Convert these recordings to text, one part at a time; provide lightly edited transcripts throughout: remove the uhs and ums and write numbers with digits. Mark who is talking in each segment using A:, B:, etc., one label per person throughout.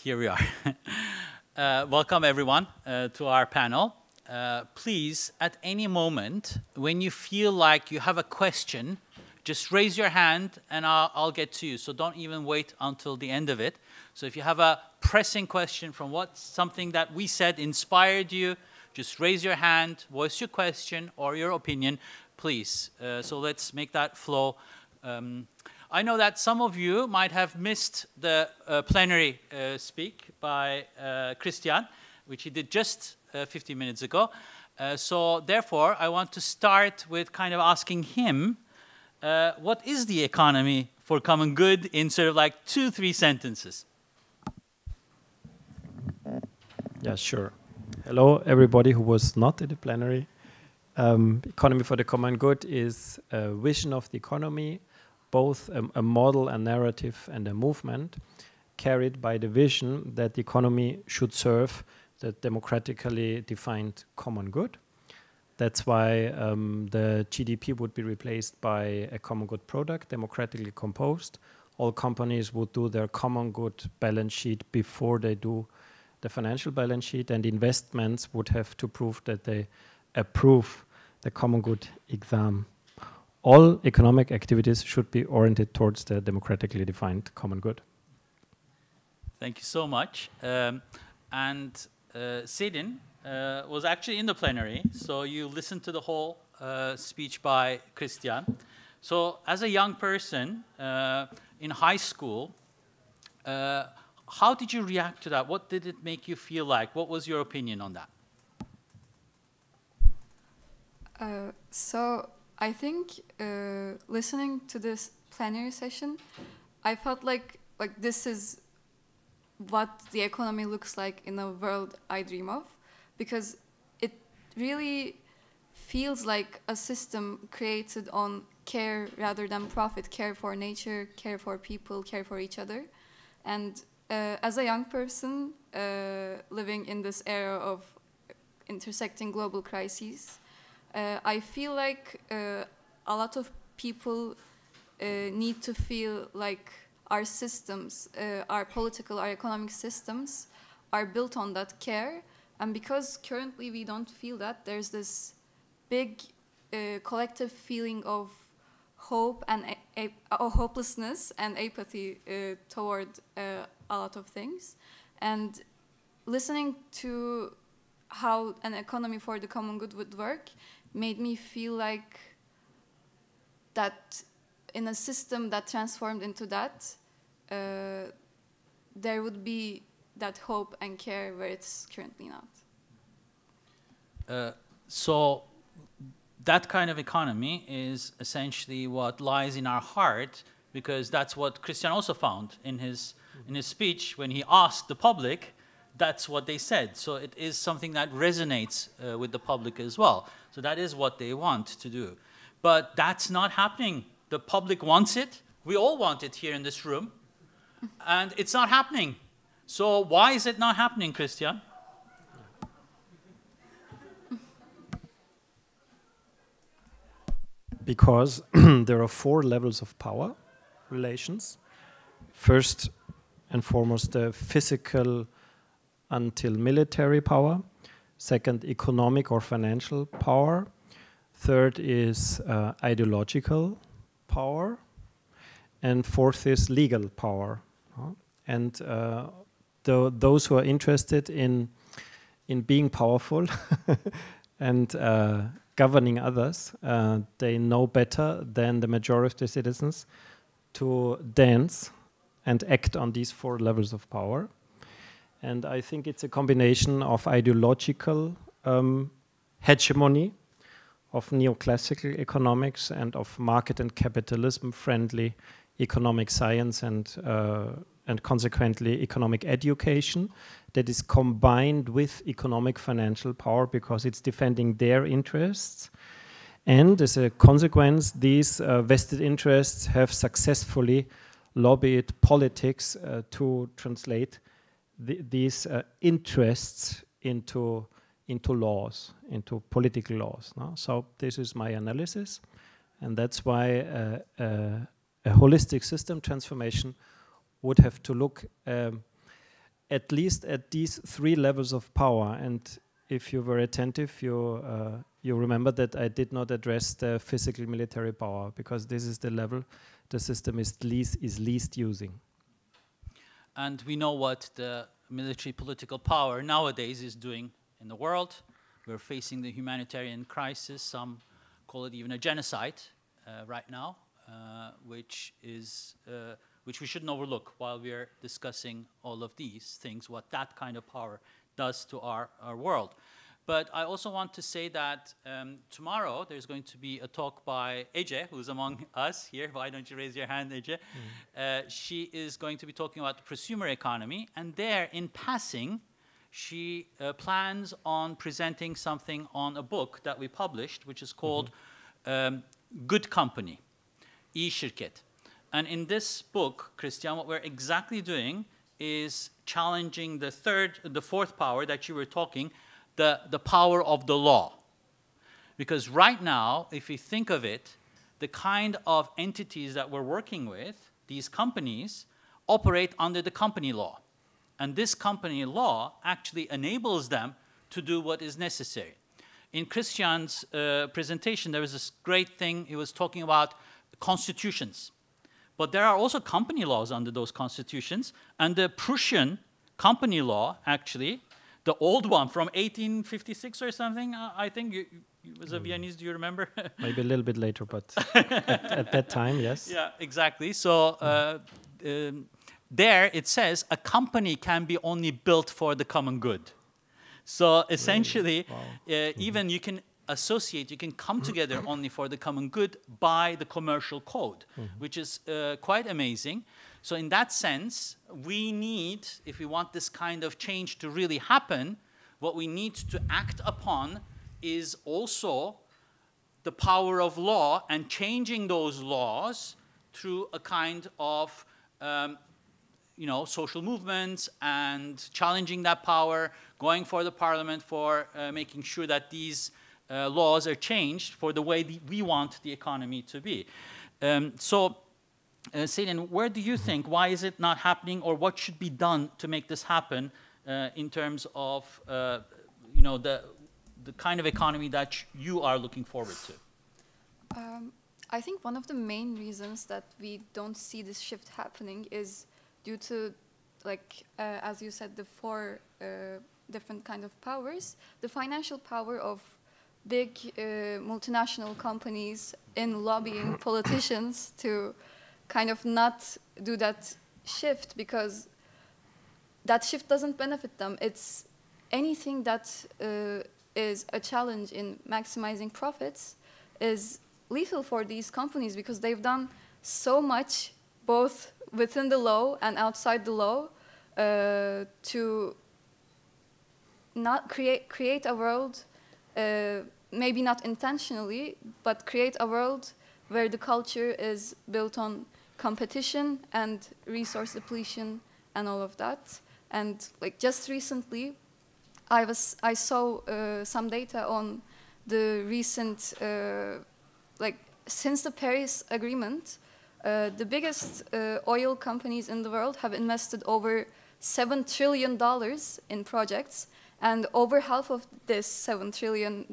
A: Here we are. Welcome everyone to our panel. Please, at any moment, when you feel like you have a question, just raise your hand and I'll get to you. So don't even wait until the end of it. So if you have a pressing question from something that we said inspired you, just raise your hand, voice your question or your opinion, please. So let's make that flow. I know that some of you might have missed the plenary speak by Christian, which he did just 15 minutes ago. So therefore, I want to start with kind of asking him, what is the economy for common good in sort of like 2-3 sentences?
B: Yeah, sure. Hello, everybody who was not in the plenary. Economy for the common good is a vision of the economy, both a model, a narrative, and a movement carried by the vision that the economy should serve the democratically defined common good. That's why the GDP would be replaced by a common good product, democratically composed. All companies would do their common good balance sheet before they do the financial balance sheet, and investments would have to prove that they approve the common good exam. All economic activities should be oriented towards the democratically defined common good.
A: Thank you so much. Selin was actually in the plenary, so you listened to the whole speech by Christian. So as a young person in high school, how did you react to that? What did it make you feel like? What was your opinion on that?
C: So I think listening to this plenary session, I felt like this is what the economy looks like in a world I dream of, because it really feels like a system created on care rather than profit, care for nature, care for people, care for each other. And as a young person living in this era of intersecting global crises, I feel like a lot of people need to feel like our systems, our political, our economic systems are built on that care. And because currently we don't feel that, there's this big collective feeling of hope and hopelessness and apathy toward a lot of things. And listening to how an economy for the common good would work made me feel like that in a system that transformed into that, there would be that hope and care where it's currently not.
A: So that kind of economy is essentially what lies in our heart, because that's what Christian also found in his speech when he asked the public. That's what they said. So it is something that resonates with the public as well. So that is what they want to do. But that's not happening. The public wants it. We all want it here in this room. And it's not happening. So why is it not happening, Christian?
B: Because there are 4 levels of power relations. First and foremost, the physical until military power. Second, economic or financial power. Third is ideological power. And fourth is legal power. And those who are interested in being powerful and governing others, they know better than the majority of the citizens to dance and act on these 4 levels of power. And I think it's a combination of ideological hegemony, of neoclassical economics, and of market and capitalism-friendly economic science and consequently economic education that is combined with economic financial power because it's defending their interests. And as a consequence, these vested interests have successfully lobbied politics to translate these interests into laws, into political laws. No? So this is my analysis, and that's why a holistic system transformation would have to look at least at these 3 levels of power. And if you were attentive, you remember that I did not address the physical military power, because this is the level the system is least using.
A: And we know what the military political power nowadays is doing in the world. We're facing the humanitarian crisis. Some call it even a genocide right now, which we shouldn't overlook while we're discussing all of these things, what that kind of power does to our world. But I also want to say that tomorrow there's going to be a talk by Ece, who's among us here. Why don't you raise your hand, Ece? She is going to be talking about the prosumer economy. And there, in passing, she plans on presenting something on a book that we published, which is called Good Company, İyi-Şirket. And in this book, Christian, what we're exactly doing is challenging the fourth power that you were talking, the power of the law. Because right now, if you think of it, the kind of entities that we're working with, these companies, operate under the company law. And this company law actually enables them to do what is necessary. In Christian's presentation, there was this great thing. He was talking about constitutions. But there are also company laws under those constitutions. And the Prussian company law, actually, the old one from 1856 or something, I think, it was a Viennese, do you remember?
B: Maybe a little bit later, but at that time, yes. Yeah,
A: exactly. So there it says a company can be only built for the common good. So essentially, even you can associate, you can come together only for the common good by the commercial code, which is quite amazing. So in that sense, we need, if we want this kind of change to really happen, what we need to act upon is also the power of law and changing those laws through a kind of social movements and challenging that power, going for the parliament for making sure that these laws are changed for the way we want the economy to be. Selin, where do you think, why is it not happening, or what should be done to make this happen in terms of the kind of economy that you are looking forward to?
C: I think one of the main reasons that we don't see this shift happening is due to, as you said, the 4 different kind of powers. The financial power of big multinational companies in lobbying politicians to kind of not do that shift, because that shift doesn't benefit them. It's anything that is a challenge in maximizing profits is lethal for these companies, because they've done so much both within the law and outside the law to not create a world, maybe not intentionally, but create a world where the culture is built on competition and resource depletion and all of that. And just recently, I saw some data on the recent, since the Paris Agreement, the biggest oil companies in the world have invested over $7 trillion in projects, and over half of this $7 trillion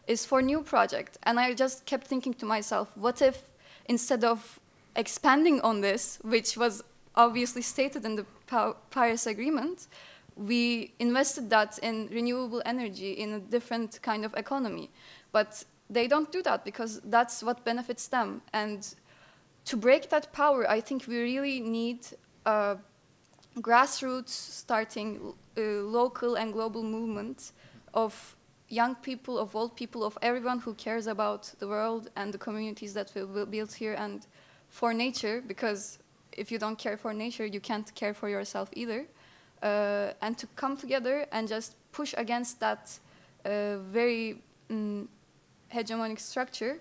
C: is for new projects. And I just kept thinking to myself, what if instead of expanding on this, which was obviously stated in the Paris Agreement, we invested that in renewable energy in a different kind of economy? But they don't do that because that's what benefits them. And to break that power, I think we really need a grassroots starting local and global movement of young people, of old people, of everyone who cares about the world and the communities that we will build here, and for nature, because if you don't care for nature, you can't care for yourself either. And to come together and just push against that very hegemonic structure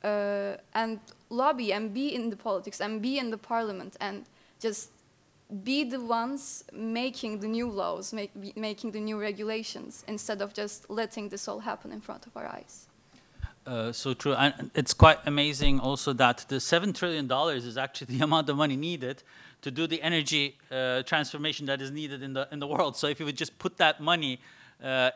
C: and lobby and be in the politics and be in the parliament and just be the ones making the new laws, making the new regulations, instead of just letting this all happen in front of our eyes.
A: So true. And it's quite amazing also that the $7 trillion is actually the amount of money needed to do the energy transformation that is needed in the world. So if you would just put that money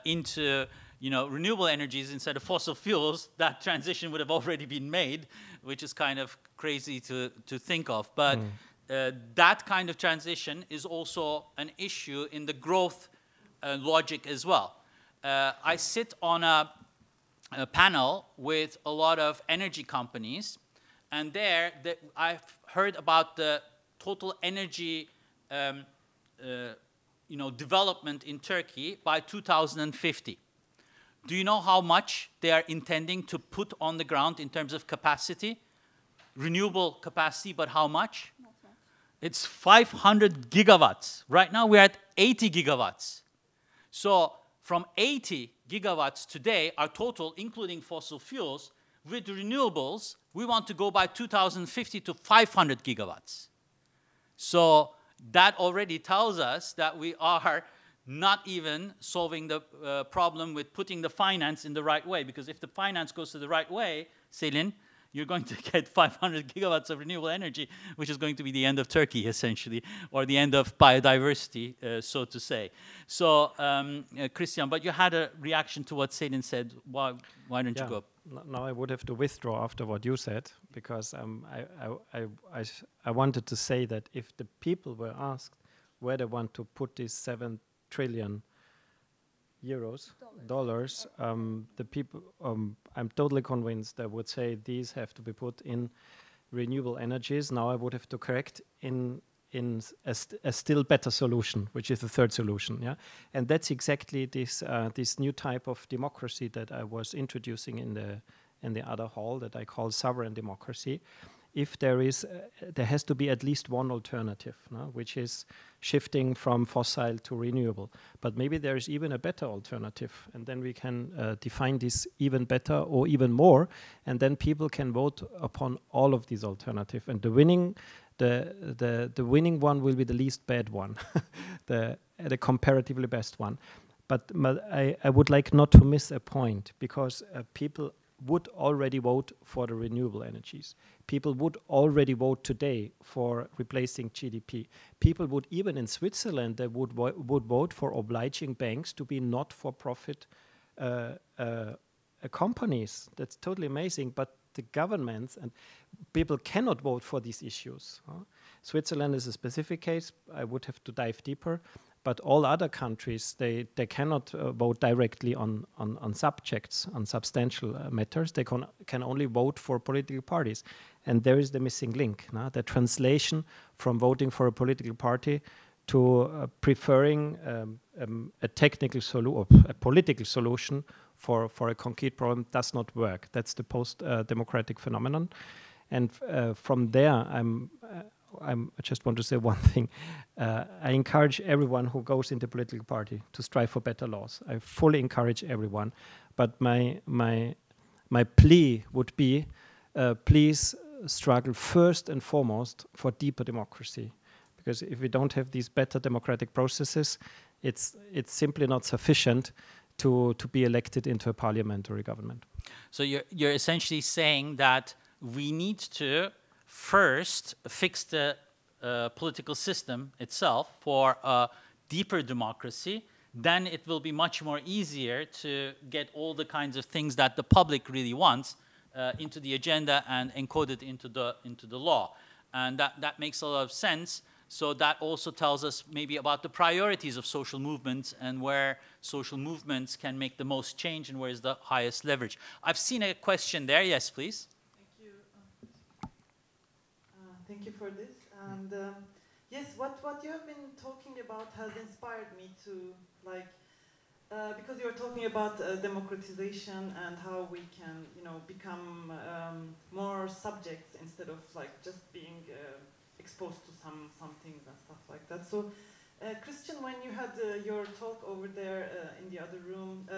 A: into renewable energies instead of fossil fuels, that transition would have already been made, which is kind of crazy to think of. But that kind of transition is also an issue in the growth logic as well. I sit on a panel with a lot of energy companies, and there I've heard about the total energy development in Turkey by 2050. Do you know how much they are intending to put on the ground in terms of capacity? Renewable capacity, but how much? Not much. It's 500 gigawatts. Right now we're at 80 gigawatts. So from 80 gigawatts today, our total, including fossil fuels, with renewables, we want to go by 2050 to 500 gigawatts. So that already tells us that we are not even solving the problem with putting the finance in the right way. Because if the finance goes to the right way, Selin, you're going to get 500 gigawatts of renewable energy, which is going to be the end of Turkey, essentially, or the end of biodiversity, so to say. So, Christian, but you had a reaction to what Selin said. Why don't you go?
B: Now I would have to withdraw after what you said, because I wanted to say that if the people were asked where they want to put these 7 trillion dollars, the people, I'm totally convinced they would say these have to be put in renewable energies. Now I would have to correct in a still better solution, which is the third solution. Yeah, and that's exactly this new type of democracy that I was introducing in the other hall that I call sovereign democracy. If there has to be at least one alternative, no? Which is shifting from fossil to renewable. But maybe there is even a better alternative, and then we can define this even better or even more, and then people can vote upon all of these alternatives. And the winning one will be the least bad one, the comparatively best one. But I would like not to miss a point, because people would already vote for the renewable energies. People would already vote today for replacing GDP. People would, even in Switzerland, they would vote for obliging banks to be not-for-profit companies. That's totally amazing. But the governments and people cannot vote for these issues. Switzerland is a specific case. I would have to dive deeper. But all other countries, they cannot vote directly on subjects, on substantial matters. They can only vote for political parties. And there is the missing link, the translation from voting for a political party to preferring a political solution for a concrete problem does not work. That's the post-democratic phenomenon. And from there, I just want to say one thing. I encourage everyone who goes into political party to strive for better laws. I fully encourage everyone. But my plea would be, please struggle first and foremost for deeper democracy. Because if we don't have these better democratic processes, it's simply not sufficient to be elected into a parliamentary government.
A: So you're essentially saying that we need to first fix the political system itself for a deeper democracy. Then it will be much more easier to get all the kinds of things that the public really wants into the agenda and encoded into the law. And that makes a lot of sense. So that also tells us maybe about the priorities of social movements and where social movements can make the most change and where is the highest leverage. I've seen a question there. Yes, please.
D: Thank you for this. And yes, what you have been talking about has inspired me to, because you are talking about democratization and how we can, become more subjects instead of just being exposed to some things and stuff like that. So, Christian, when you had your talk over there in the other room,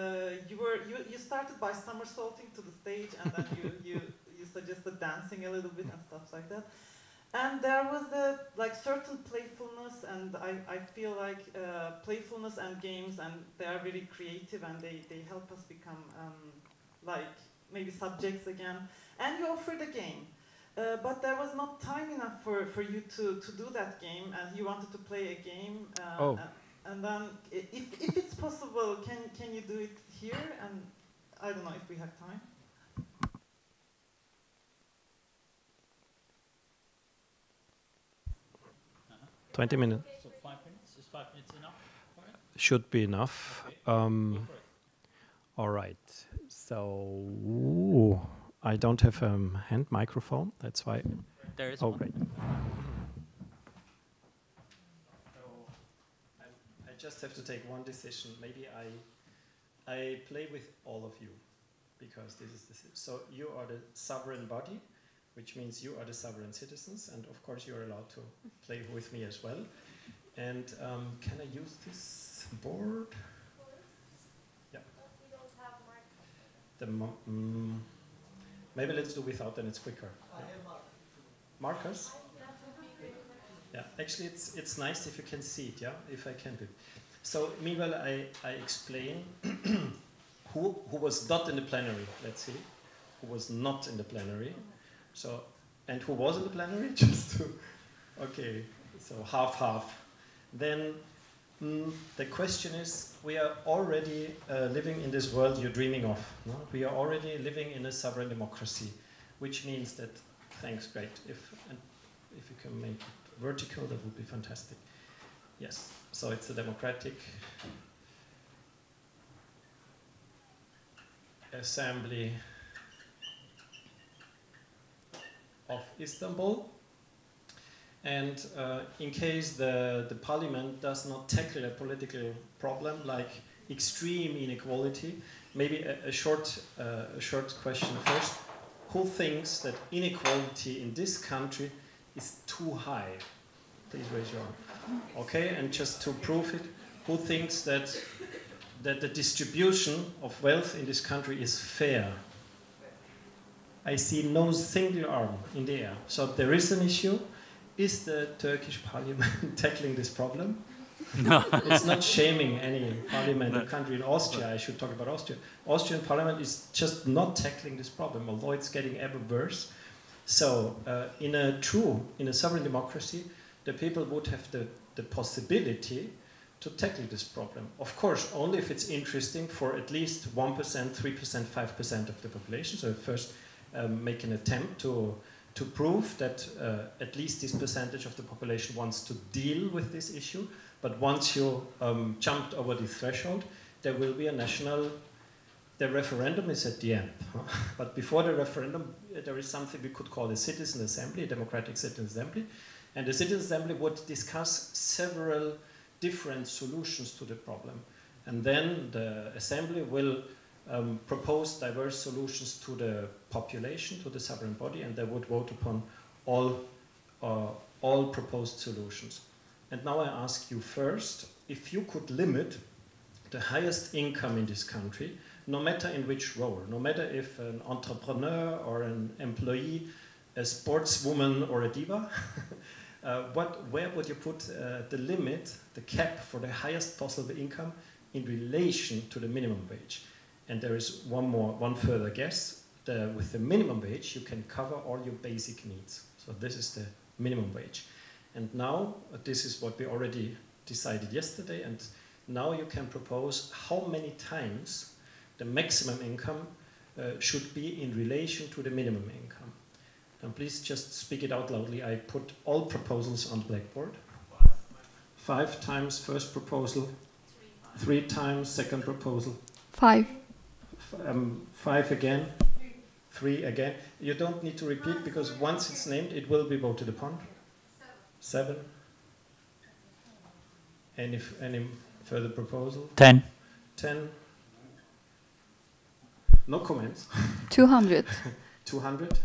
D: you started by somersaulting to the stage, and then you suggested dancing a little bit and stuff like that. And there was the certain playfulness, and I feel like playfulness and games, and they are really creative, and they help us become maybe subjects again, and you offered a game. But there was not time enough for you to do that game, and you wanted to play a game. And then, if it's possible, can you do it here? And I don't know if we have time.
B: 20 minutes.
A: So 5 minutes? Is 5 minutes enough?
B: Should be enough.
A: Okay.
B: All right. So I don't have a hand microphone. That's why.
A: There is
B: Oh,
A: one.
B: great. So I just have to take one decision. Maybe I play with all of you because this is the so you are the sovereign body, which means you are the sovereign citizens, and of course you are allowed to play with me as well. And can I use this board? Yeah. The maybe let's do without, then it's quicker. Yeah. Markers? Yeah, actually it's nice if you can see it, yeah, if I can do it. So meanwhile I explain who was not in the plenary, let's see, who was not in the plenary. So, and who was in the plenary? Just to, okay, so half. Then the question is, we are already living in this world you're dreaming of. No? We are already living in a sovereign democracy, which means that, thanks, great. If you can make it vertical, that would be fantastic. Yes, so it's a democratic assembly of Istanbul. And in case the parliament does not tackle a political problem like extreme inequality, maybe a short question first. Who thinks that inequality in this country is too high? Please raise your arm. Okay, and just to prove it, who thinks that the distribution of wealth in this country is fair? I see no single arm in the air. So there is an issue. Is the Turkish parliament tackling this problem?
A: No.
B: It's not shaming any parliament or country in Austria. I should talk about Austria. Austrian parliament is just not tackling this problem, although it's getting ever worse. So in a sovereign democracy, the people would have the possibility to tackle this problem. Of course, only if it's interesting for at least 1%, 3%, 5% of the population. So first make an attempt to prove that at least this percentage of the population wants to deal with this issue. But once you jumped over the threshold, there will be a national, the referendum is at the end. But before the referendum, there is something we could call a citizen assembly, a democratic citizen assembly. And the citizen assembly would discuss several different solutions to the problem. And then the assembly will propose diverse solutions to the population, to the sovereign body, and they would vote upon all proposed solutions. And now I ask you first, if you could limit the highest income in this country, no matter in which role, no matter if an entrepreneur or an employee, a sportswoman or a diva, where would you put the limit, the cap for the highest possible income in relation to the minimum wage? And there is one further guess. With the minimum wage, you can cover all your basic needs. So this is the minimum wage. And now, this is what we already decided yesterday, and now you can propose how many times the maximum income should be in relation to the minimum income. And please just speak it out loudly. I put all proposals on the blackboard. 5 times first proposal, 3 times second proposal.
C: 5.
B: 5 again, 3 again. You don't need to repeat because once it's named, it will be voted upon. 7. Any further proposal?
A: 10.
B: 10. No comments.
C: 200.
B: 200.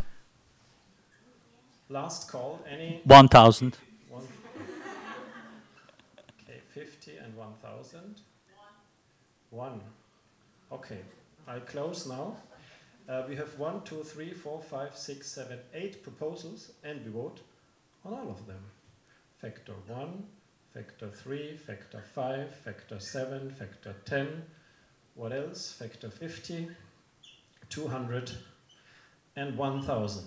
B: Last call. Any?
A: 1,000.
B: Okay, 50 and 1,000. 1. Okay. I close now. We have 1, 2, 3, 4, 5, 6, 7, 8 proposals, and we vote on all of them. Factor 1, factor 3, factor 5, factor 7, factor 10. What else? Factor 50. 200, and 1,000.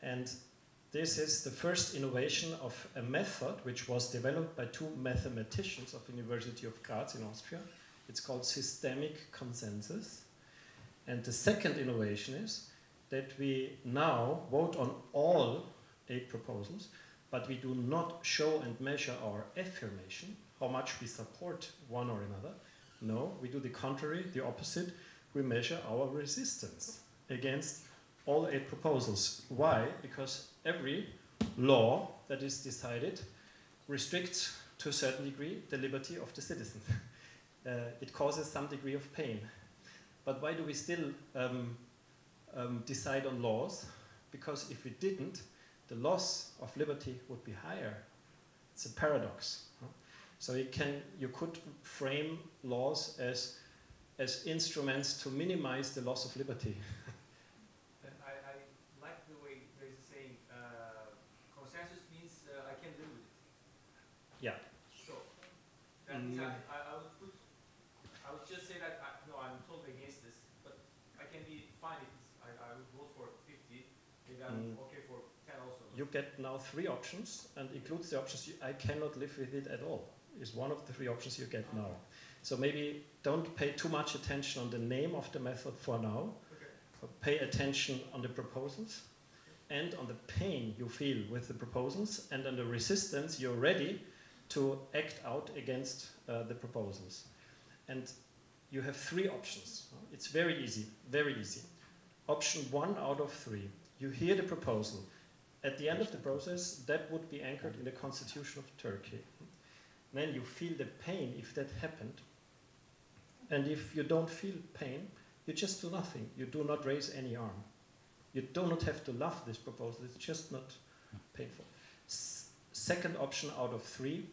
B: And this is the first innovation of a method which was developed by two mathematicians of University of Graz in Austria. It's called systemic consensus. And the second innovation is that we now vote on all 8 proposals, but we do not show and measure our affirmation, how much we support one or another. No, we do the contrary, the opposite. We measure our resistance against all 8 proposals. Why? Because every law that is decided restricts to a certain degree the liberty of the citizen. It causes some degree of pain. But why do we still decide on laws? Because if we didn't, the loss of liberty would be higher. It's a paradox. So you could frame laws as instruments to minimize the loss of liberty.
E: I like the way there's a saying, consensus means I can live with it.
B: Yeah.
E: So, that means I would just say that, no, I'm totally against this, but I can be fine if I would vote for 50, maybe I'm okay for 10 also.
B: You get now 3 options, and includes the options I cannot live with it at all, is one of the 3 options you get now. So maybe don't pay too much attention on the name of the method for now. Okay. Pay attention on the proposals and on the pain you feel with the proposals and on the resistance you're ready to act out against the proposals. And you have 3 options. It's very easy, very easy. Option 1 out of 3. You hear the proposal. At the end of the process, that would be anchored in the Constitution of Turkey. Then you feel the pain if that happened. And if you don't feel pain, you just do nothing. You do not raise any arm. You do not have to love this proposal. It's just not painful. Second option out of 3,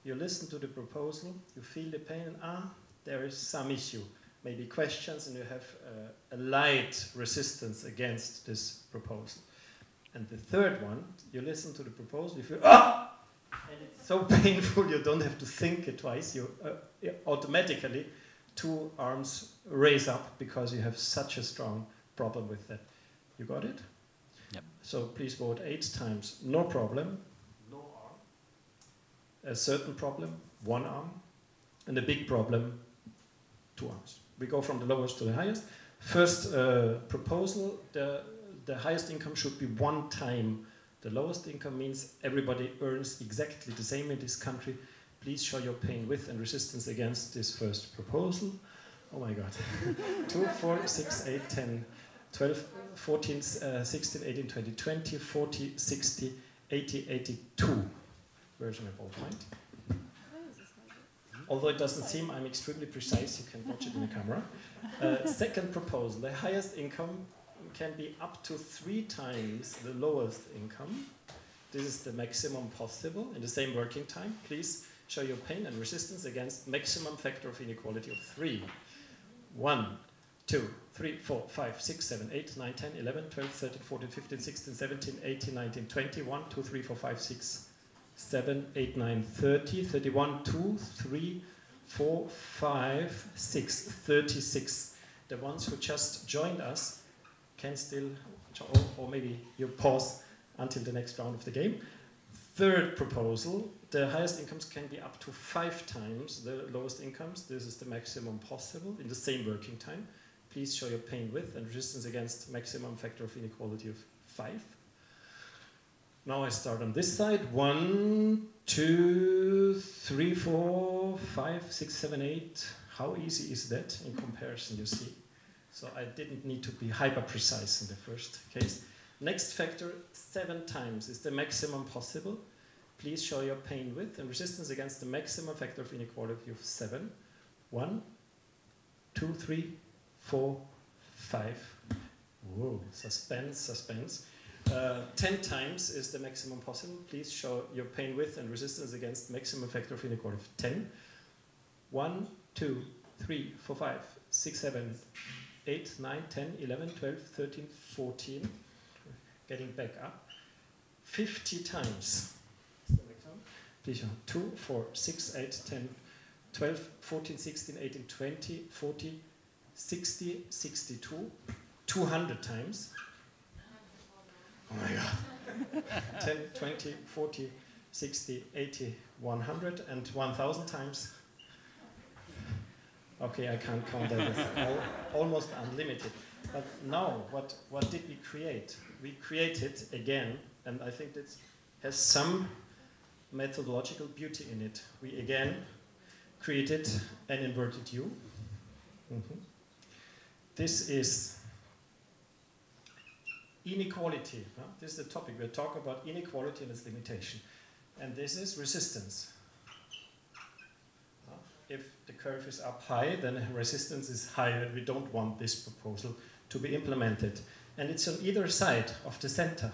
B: you listen to the proposal, you feel the pain, and there is some issue. Maybe questions, and you have a light resistance against this proposal. And the third one, you listen to the proposal, you feel, and it's so painful you don't have to think it twice. You automatically 2 arms raise up because you have such a strong problem with that. You got it?
A: Yep.
B: So please vote 8 times. No problem, no arm. A certain problem, 1 arm. And a big problem, 2 arms. We go from the lowest to the highest. First proposal, the highest income should be 1 time the lowest income, means everybody earns exactly the same in this country. Please show your pain with and resistance against this first proposal. Oh my God. 2, 4, 6, 8, 10, 12, 14, 16, 18, 20, 20, 40, 60, 80, 82 version of all point. Although it doesn't seem I'm extremely precise, you can watch it in the camera. Second proposal, the highest income can be up to 3 times the lowest income. This is the maximum possible in the same working time. Please show your pain and resistance against maximum factor of inequality of 3. 1, 2, 3, 4, 5, 6, 7, 8, 9, 10, 11, 12, 13, 14, 15, 16, 17, 18, 19, 20, 1, 2, 3, 4, 5, 6, 7, 8, 9, 30, 31, 2, 3, 4, 5, 6, 36. The ones who just joined us can still, or maybe you pause until the next round of the game. Third proposal, the highest incomes can be up to 5 times the lowest incomes. This is the maximum possible in the same working time. Please show your pain with and resistance against maximum factor of inequality of 5. Now I start on this side. 1, 2, 3, 4, 5, 6, 7, 8. How easy is that in comparison, you see? So I didn't need to be hyper precise in the first case. Next factor, 7 times is the maximum possible. Please show your pain with and resistance against the maximum factor of inequality of 7. 1, 2, 3, 4, 5. Whoa, suspense, suspense. 10 times is the maximum possible. Please show your pain with and resistance against maximum factor of inequality of 10. 1, 2, 3, 4, 5, 6, 7, 8, 9, 10, 11, 12, 13, 14. Getting back up. 50 times. Please show 2, 4, 6, 8, 10, 12, 14, 16, 18, 20, 40, 60, 62, 200 times. Oh my God. 10, 20, 40, 60, 80, 100, and 1,000 times. Okay, I can't count that. It's almost unlimited. But now, what did we create? We created, again, and I think that has some methodological beauty in it. We, again, created an inverted U. This is inequality. This is the topic. We're talking about inequality and its limitation. And this is resistance. If the curve is up high, then resistance is higher. We don't want this proposal to be implemented. And it's on either side of the center.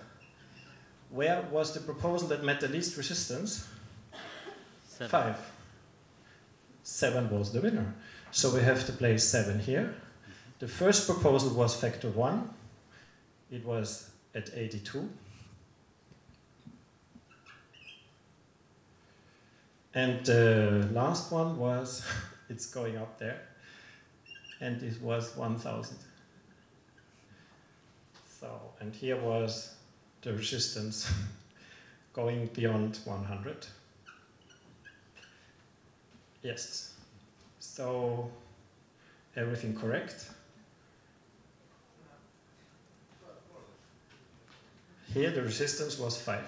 B: Where was the proposal that met the least resistance?
A: 7.
B: 5. 7 was the winner. So we have to place 7 here. The first proposal was factor 1. It was at 82. And the last one was, it's going up there, and it was 1,000. So, and here was the resistance going beyond 100. Yes. So, everything correct. Here the resistance was 5.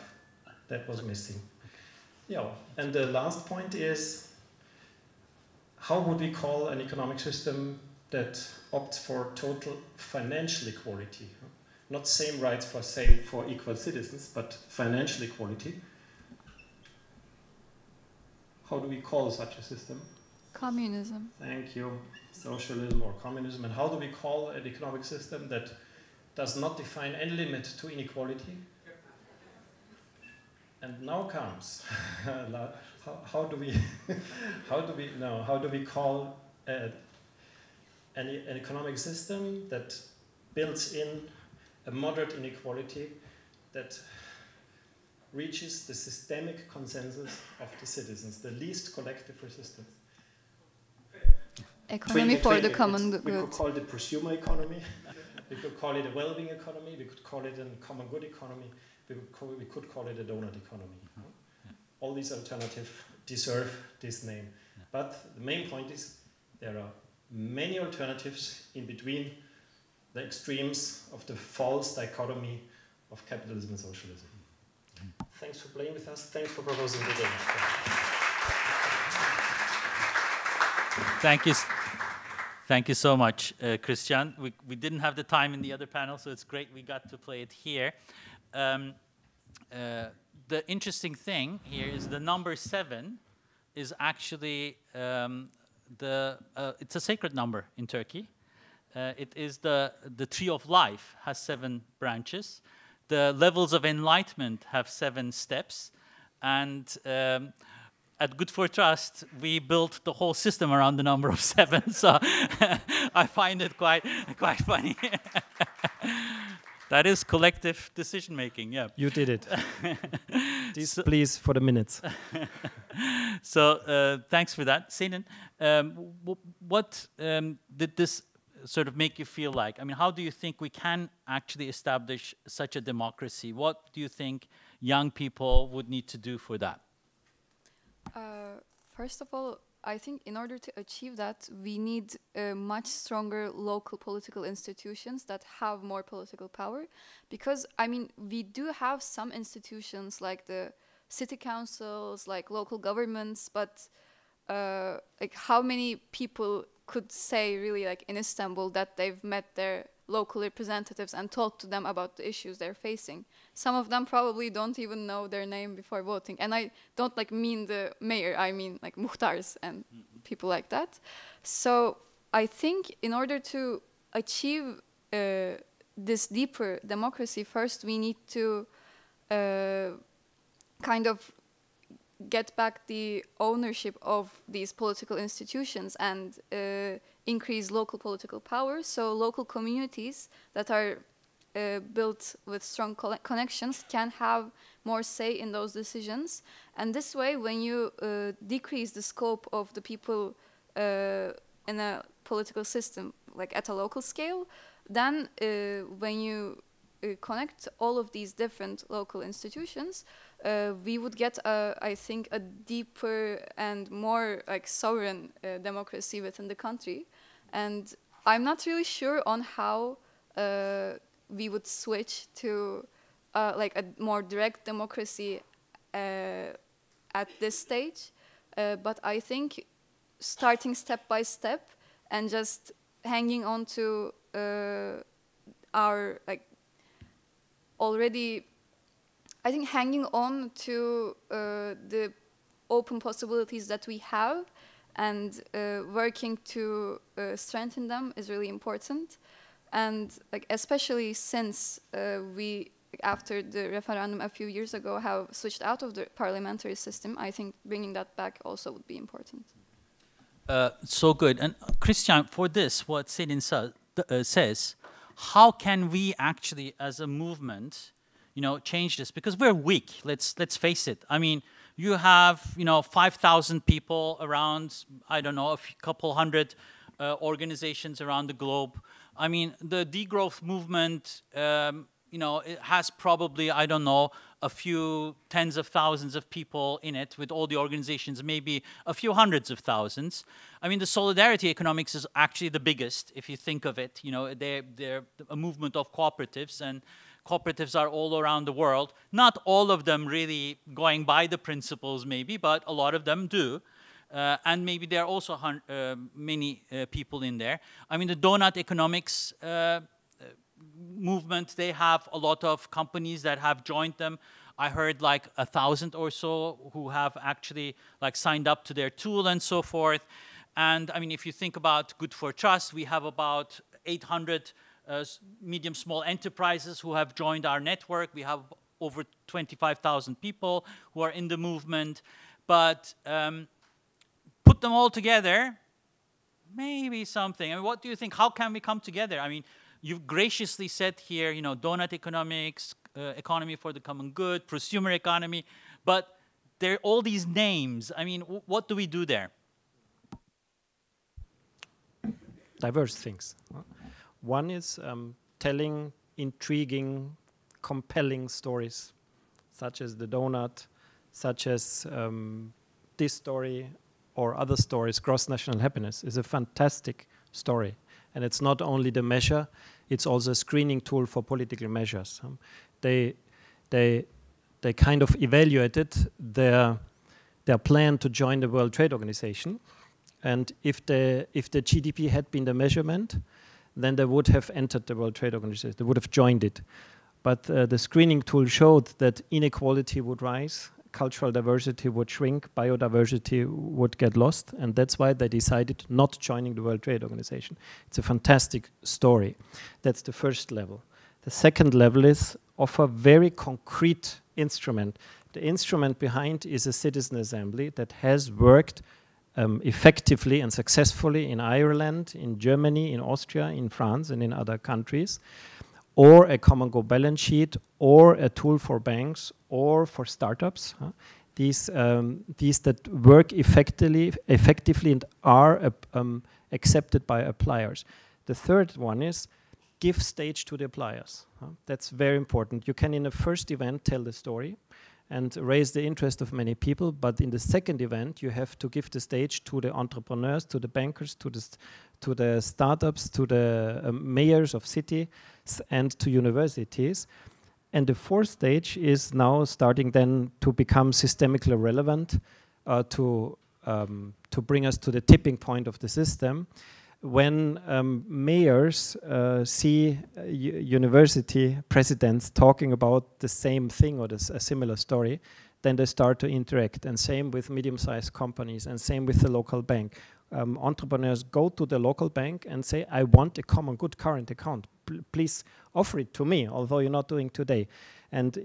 B: That was missing. Yeah, and the last point is, how would we call an economic system that opts for total financial equality? Not same rights for equal citizens, but financial equality. How do we call such a system?
C: Communism.
B: Thank you. Socialism or communism. And how do we call an economic system that does not define any limit to inequality? And now comes how do we call an economic system that builds in a moderate inequality that reaches the systemic consensus of the citizens, the least collective resistance?
C: Economy for the common good.
B: We could call it a prosumer economy. We could call it a well-being economy. We could call it a common good economy. We could call it a donut economy. All these alternatives deserve this name. But the main point is there are many alternatives in between the extremes of the false dichotomy of capitalism and socialism. Thanks for playing with us. Thanks for proposing the game.
A: Thank you. Thank you so much, Christian. We didn't have the time in the other panel, so it's great we got to play it here. The interesting thing here is the number 7 is actually it's a sacred number in Turkey. It is the tree of life has 7 branches. The levels of enlightenment have 7 steps, and at Good for Trust, we built the whole system around the number of 7. So I find it quite funny. That is collective decision making, yeah.
B: You did it. Please, for the minutes.
A: So thanks for that. Selin, what did this sort of make you feel like? I mean, how do you think we can actually establish such a democracy? What do you think young people would need to do for that?
C: First of all, I think in order to achieve that, we need much stronger local political institutions that have more political power. Because, I mean, we do have some institutions like the city councils, like local governments, but like how many people could say really like in Istanbul that they've met their local representatives and talked to them about the issues they're facing? Some of them probably don't even know their name before voting. And I don't like mean the mayor, I mean like muhtars and people like that. So I think in order to achieve this deeper democracy, first we need to kind of get back the ownership of these political institutions and increase local political power. So local communities that are built with strong connections can have more say in those decisions. And this way, when you decrease the scope of the people in a political system, like at a local scale, then when you connect all of these different local institutions, we would get, I think, a deeper and more like sovereign democracy within the country. And I'm not really sure on how we would switch to like a more direct democracy at this stage. But I think starting step by step and just hanging on to our like already, I think hanging on to the open possibilities that we have and working to strengthen them is really important. And like especially since we, after the referendum a few years ago, have switched out of the parliamentary system, I think bringing that back also would be important.
A: So good. And Christian, for this, what Selin says, how can we actually, as a movement, you know, change this? Because we're weak. Let's face it. I mean, you have, you know, 5,000 people around, I don't know, a couple hundred organizations around the globe. I mean, the degrowth movement, you know, it has probably, I don't know, a few tens of thousands of people in it with all the organizations, maybe a few hundreds of thousands. I mean, the solidarity economics is actually the biggest, if you think of it. You know, they're a movement of cooperatives, and cooperatives are all around the world. Not all of them really going by the principles, maybe, but a lot of them do. And maybe there are also many people in there. I mean, the Doughnut economics movement, they have a lot of companies that have joined them. I heard like 1,000 or so who have actually like signed up to their tool and so forth. And I mean, if you think about Good for Trust, we have about 800 medium small enterprises who have joined our network. We have over 25,000 people who are in the movement. But put them all together, maybe something. I mean, what do you think? How can we come together? I mean, you've graciously said here, you know, Doughnut economics, economy for the common good, prosumer economy, but there are all these names. I mean, what do we do there?
B: Diverse things. One is telling intriguing, compelling stories, such as the Doughnut, such as this story or other stories. Gross national happiness is a fantastic story. And it's not only the measure, it's also a screening tool for political measures. They kind of evaluated their plan to join the World Trade Organization. And if the GDP had been the measurement, then they would have entered the World Trade Organization. They would have joined it. But the screening tool showed that inequality would rise, cultural diversity would shrink, biodiversity would get lost, and that's why they decided not joining the World Trade Organization. It's a fantastic story. That's the first level. The second level is offer very concrete instrument. The instrument behind is a citizen assembly that has worked effectively and successfully in Ireland, in Germany, in Austria, in France, and in other countries, or a common goal balance sheet, or a tool for banks, or for startups. These that work effectively and are accepted by appliers. The third one is give stage to the appliers. That's very important. You can in the first event tell the story and raise the interest of many people, but in the second event you have to give the stage to the entrepreneurs, to the bankers, to the startups, to the mayors of cities and to universities. And the fourth stage is now starting then to become systemically relevant, to bring us to the tipping point of the system. When mayors see university presidents talking about the same thing or a similar story, then they start to interact. And same with medium-sized companies, and same with the local bank. Entrepreneurs go to the local bank and say, I want a common good current account. Please offer it to me, although you're not doing today. And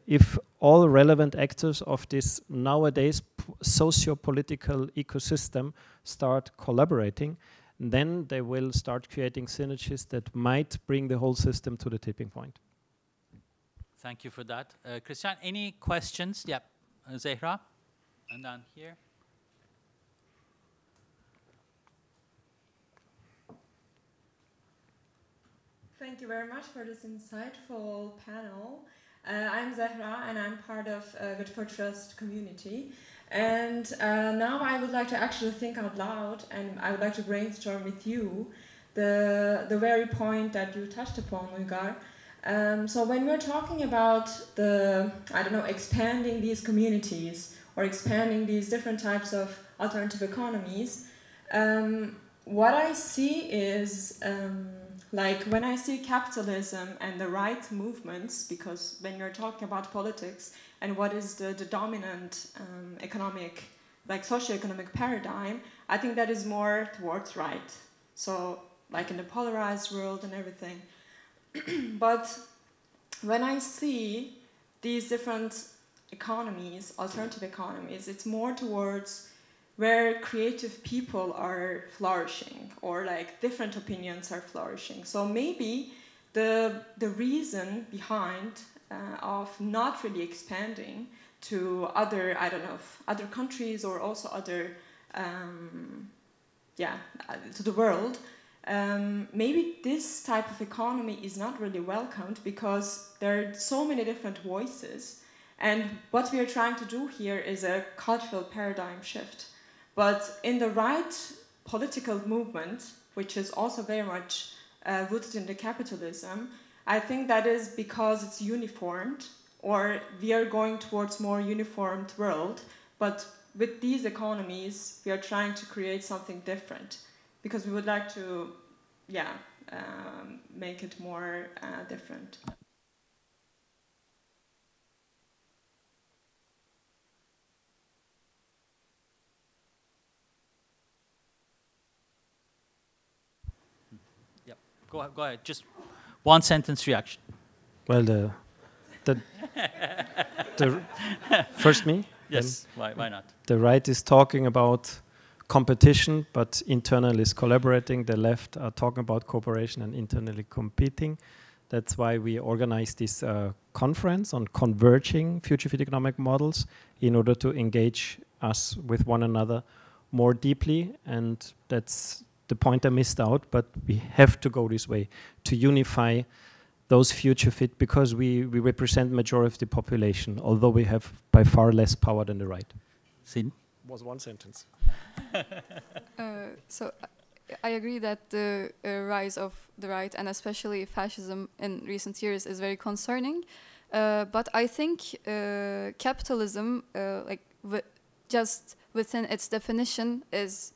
B: if all relevant actors of this nowadays socio-political ecosystem start collaborating, then they will start creating synergies that might bring the whole system to the tipping point.
A: Thank you for that. Christian, any questions? Yep. Zehra? And then here.
F: Thank you very much for this insightful panel. I'm Zahra and I'm part of Good for Trust community. And now I would like to actually think out loud and I would like to brainstorm with you the very point that you touched upon, Uygar. So when we're talking about expanding these communities or expanding these different types of alternative economies, what I see is like when I see capitalism and the right movements, because when you're talking about politics and what is the dominant economic, like socioeconomic paradigm, I think that is more towards right. So like in the polarized world and everything. But when I see these different economies, alternative economies, it's more towards where creative people are flourishing or like different opinions are flourishing. So maybe the reason behind of not really expanding to other, other countries or also other, to the world, maybe this type of economy is not really welcomed because there are so many different voices. And what we are trying to do here is a cultural paradigm shift. But in the right political movement, which is also very much rooted in the capitalism, I think that is because it's uniformed, or we are going towards more uniformed world. But with these economies, we are trying to create something different because we would like to, make it more different.
A: Go ahead. Just one sentence reaction.
B: Well, the first me.
A: Yes. Why not?
B: The right is talking about competition, but internal is collaborating. The left are talking about cooperation and internally competing. That's why we organize this conference on converging future fit economic models in order to engage us with one another more deeply. And that's the point I missed out, but we have to go this way to unify those future fit because we represent majority of the population, although we have by far less power than the right.
A: Selin?
B: Was one sentence.
C: So I agree that the rise of the right and especially fascism in recent years is very concerning. But I think capitalism, just within its definition, is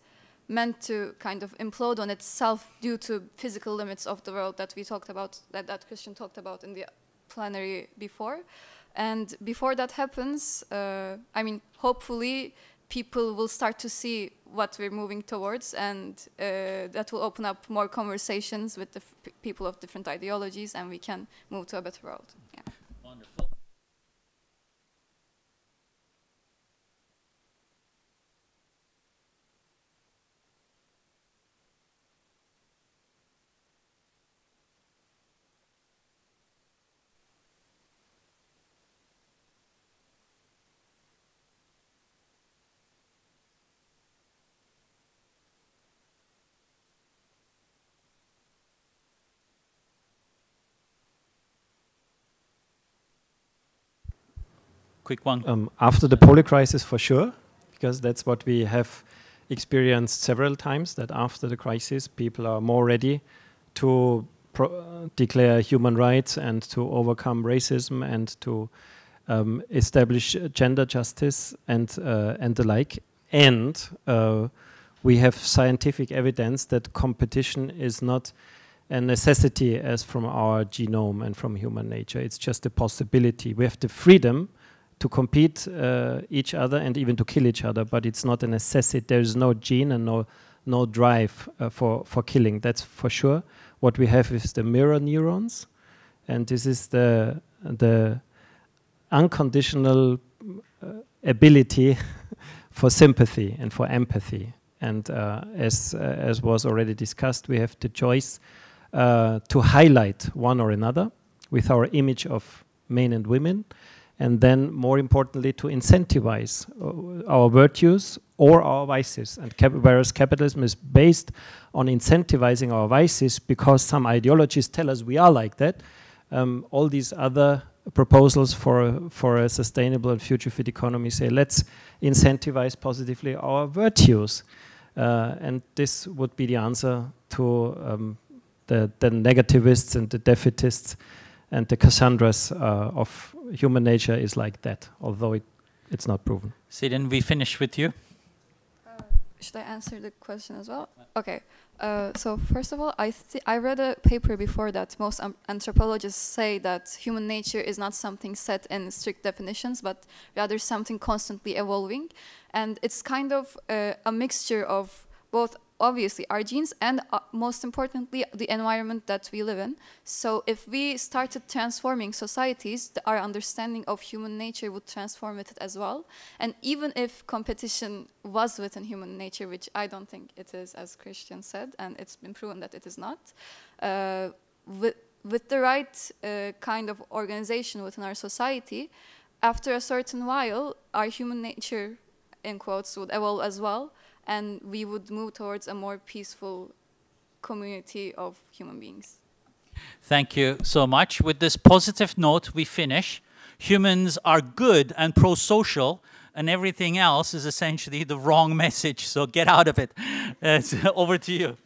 C: meant to kind of implode on itself due to physical limits of the world that we talked about, that Christian talked about in the plenary before. And before that happens, hopefully people will start to see what we're moving towards, and that will open up more conversations with the people of different ideologies, and we can move to a better world. Yeah.
A: Wonderful. Quick one.
B: After the poly crisis, for sure, because that's what we have experienced several times, that after the crisis, people are more ready to declare human rights and to overcome racism and to establish gender justice and the like. And we have scientific evidence that competition is not a necessity as from our genome and from human nature. It's just a possibility. We have the freedom to compete each other and even to kill each other, but it's not a necessity. There's no gene and no drive for killing. That's for sure. What we have is the mirror neurons, and this is the unconditional ability for sympathy and for empathy. And as was already discussed, we have the choice to highlight one or another with our image of men and women, and then more importantly to incentivize our virtues or our vices. And whereas capitalism is based on incentivizing our vices because some ideologies tell us we are like that, all these other proposals for a sustainable and future fit economy say let's incentivize positively our virtues. And this would be the answer to the negativists and the defeatists and the Cassandras of human nature is like that, although it's not proven.
A: Selin, we finish with you.
C: Should I answer the question as well? Okay. So first of all, I read a paper before that most anthropologists say that human nature is not something set in strict definitions, but rather something constantly evolving. And it's kind of a mixture of both, obviously, our genes and most importantly, the environment that we live in. So if we started transforming societies, our understanding of human nature would transform with it as well. And even if competition was within human nature, which I don't think it is, as Christian said, and it's been proven that it is not, with the right kind of organization within our society, after a certain while, our human nature, in quotes, would evolve as well, and we would move towards a more peaceful community of human beings.
A: Thank you so much. With this positive note, we finish. Humans are good and pro-social, and everything else is essentially the wrong message, so get out of it. Over to you.